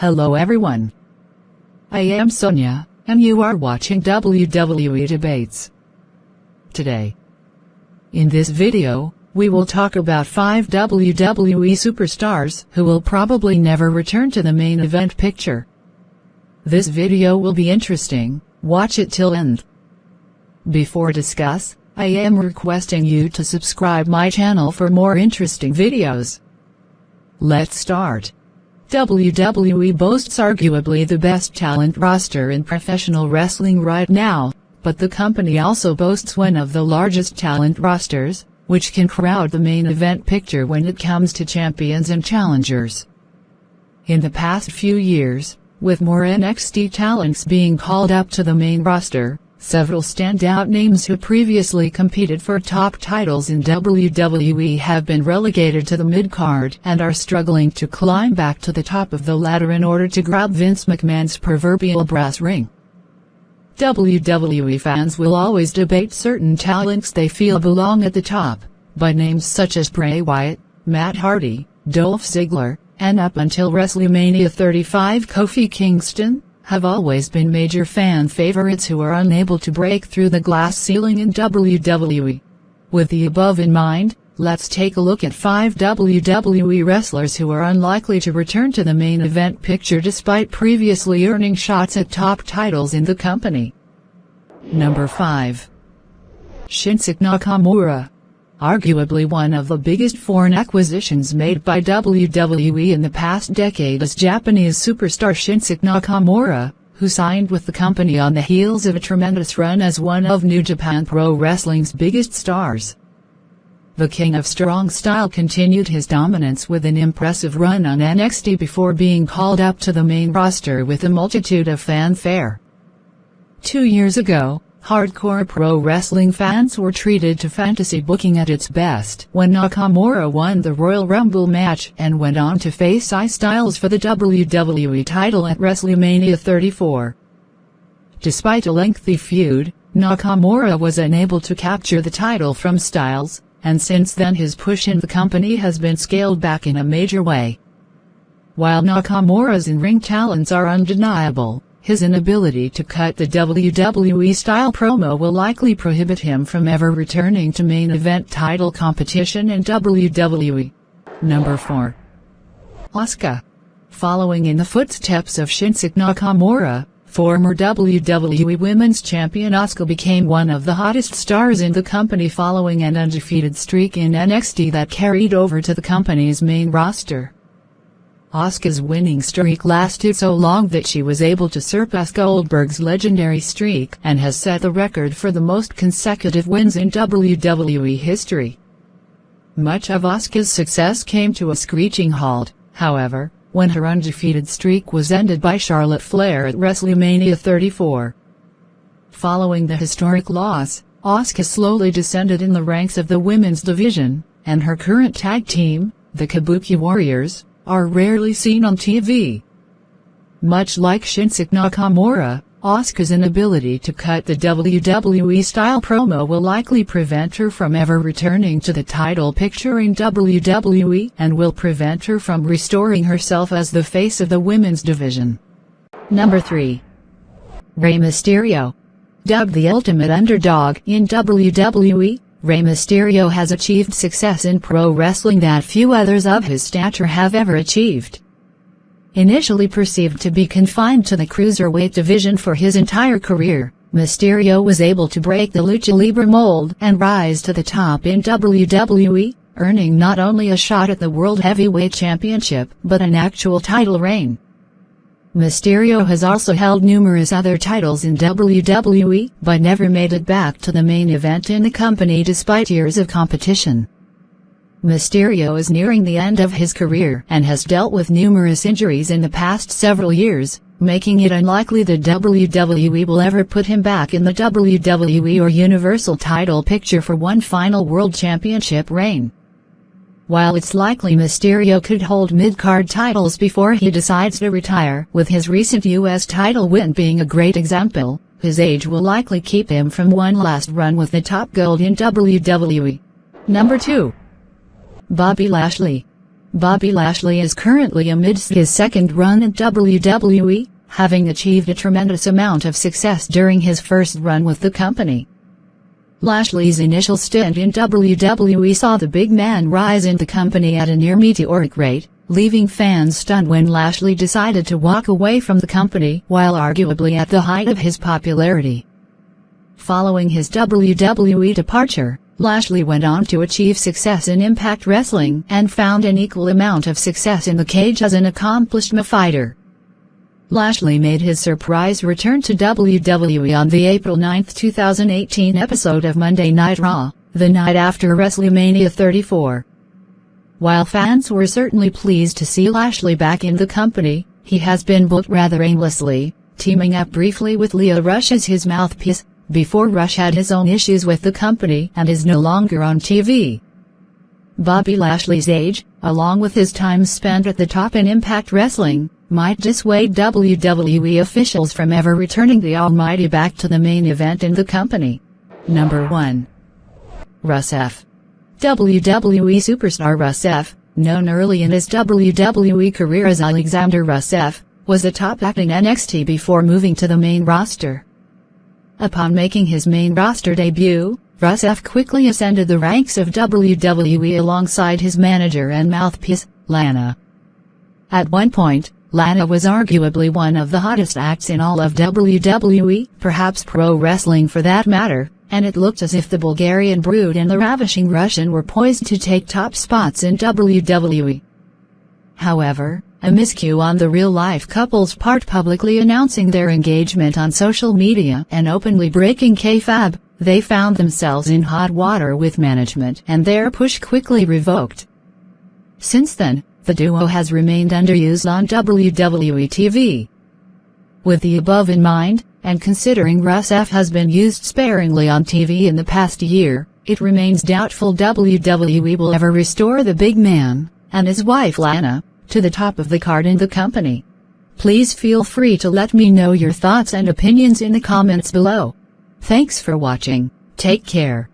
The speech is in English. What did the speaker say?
Hello everyone. I am Sonia, and you are watching WWE Debates. Today, in this video, we will talk about 5 WWE superstars who will probably never return to the main event picture. This video will be interesting, watch it till end. Before discuss, I am requesting you to subscribe my channel for more interesting videos. Let's start. WWE boasts arguably the best talent roster in professional wrestling right now, but the company also boasts one of the largest talent rosters, which can crowd the main event picture when it comes to champions and challengers. In the past few years, with more NXT talents being called up to the main roster, several standout names who previously competed for top titles in WWE have been relegated to the mid-card and are struggling to climb back to the top of the ladder in order to grab Vince McMahon's proverbial brass ring. WWE fans will always debate certain talents they feel belong at the top, but names such as Bray Wyatt, Matt Hardy, Dolph Ziggler, and up until WrestleMania 35 Kofi Kingston, have always been major fan favorites who are unable to break through the glass ceiling in WWE. With the above in mind, let's take a look at 5 WWE wrestlers who are unlikely to return to the main event picture despite previously earning shots at top titles in the company. Number 5. Shinsuke Nakamura. Arguably one of the biggest foreign acquisitions made by WWE in the past decade is Japanese superstar Shinsuke Nakamura, who signed with the company on the heels of a tremendous run as one of New Japan Pro Wrestling's biggest stars. The King of Strong Style continued his dominance with an impressive run on NXT before being called up to the main roster with a multitude of fanfare. 2 years ago, hardcore pro wrestling fans were treated to fantasy booking at its best when Nakamura won the Royal Rumble match and went on to face AJ Styles for the WWE title at WrestleMania 34. Despite a lengthy feud, Nakamura was unable to capture the title from Styles, and since then his push in the company has been scaled back in a major way. While Nakamura's in-ring talents are undeniable, his inability to cut the WWE-style promo will likely prohibit him from ever returning to main event title competition in WWE. Number 4. Asuka. Following in the footsteps of Shinsuke Nakamura, former WWE Women's Champion Asuka became one of the hottest stars in the company following an undefeated streak in NXT that carried over to the company's main roster. Asuka's winning streak lasted so long that she was able to surpass Goldberg's legendary streak and has set the record for the most consecutive wins in WWE history. Much of Asuka's success came to a screeching halt, however, when her undefeated streak was ended by Charlotte Flair at WrestleMania 34. Following the historic loss, Asuka slowly descended in the ranks of the women's division, and her current tag team, the Kabuki Warriors, are rarely seen on TV. Much like Shinsuke Nakamura, Asuka's inability to cut the WWE-style promo will likely prevent her from ever returning to the title picture in WWE and will prevent her from restoring herself as the face of the women's division. Number 3. Rey Mysterio. Dubbed the ultimate underdog in WWE, Rey Mysterio has achieved success in pro wrestling that few others of his stature have ever achieved. Initially perceived to be confined to the cruiserweight division for his entire career, Mysterio was able to break the lucha libre mold and rise to the top in WWE, earning not only a shot at the World Heavyweight Championship but an actual title reign. Mysterio has also held numerous other titles in WWE but never made it back to the main event in the company despite years of competition. Mysterio is nearing the end of his career and has dealt with numerous injuries in the past several years, making it unlikely that WWE will ever put him back in the WWE or Universal title picture for one final World Championship reign. While it's likely Mysterio could hold mid-card titles before he decides to retire, with his recent US title win being a great example, his age will likely keep him from one last run with the top gold in WWE. Number 2. Bobby Lashley. Bobby Lashley is currently amidst his second run in WWE, having achieved a tremendous amount of success during his first run with the company. Lashley's initial stint in WWE saw the big man rise in the company at a near meteoric rate, leaving fans stunned when Lashley decided to walk away from the company while arguably at the height of his popularity. Following his WWE departure, Lashley went on to achieve success in Impact Wrestling and found an equal amount of success in the cage as an accomplished fighter. Lashley made his surprise return to WWE on the April 9, 2018 episode of Monday Night Raw, the night after WrestleMania 34. While fans were certainly pleased to see Lashley back in the company, he has been booked rather aimlessly, teaming up briefly with Lio Rush as his mouthpiece, before Rush had his own issues with the company and is no longer on TV. Bobby Lashley's age, along with his time spent at the top in Impact Wrestling, might dissuade WWE officials from ever returning the Almighty back to the main event in the company. Number 1. Rusev. WWE Superstar Rusev, known early in his WWE career as Alexander Rusev, was a top act in NXT before moving to the main roster. Upon making his main roster debut, Rusev quickly ascended the ranks of WWE alongside his manager and mouthpiece, Lana. At one point, Lana was arguably one of the hottest acts in all of WWE, perhaps pro wrestling for that matter, and it looked as if the Bulgarian Brood and the ravishing Russian were poised to take top spots in WWE. However, a miscue on the real-life couple's part, publicly announcing their engagement on social media and openly breaking kayfabe, they found themselves in hot water with management and their push quickly revoked. Since then, the duo has remained underused on WWE TV. With the above in mind, and considering Rusev has been used sparingly on TV in the past year, it remains doubtful WWE will ever restore the big man, and his wife Lana, to the top of the card in the company. Please feel free to let me know your thoughts and opinions in the comments below. Thanks for watching, take care.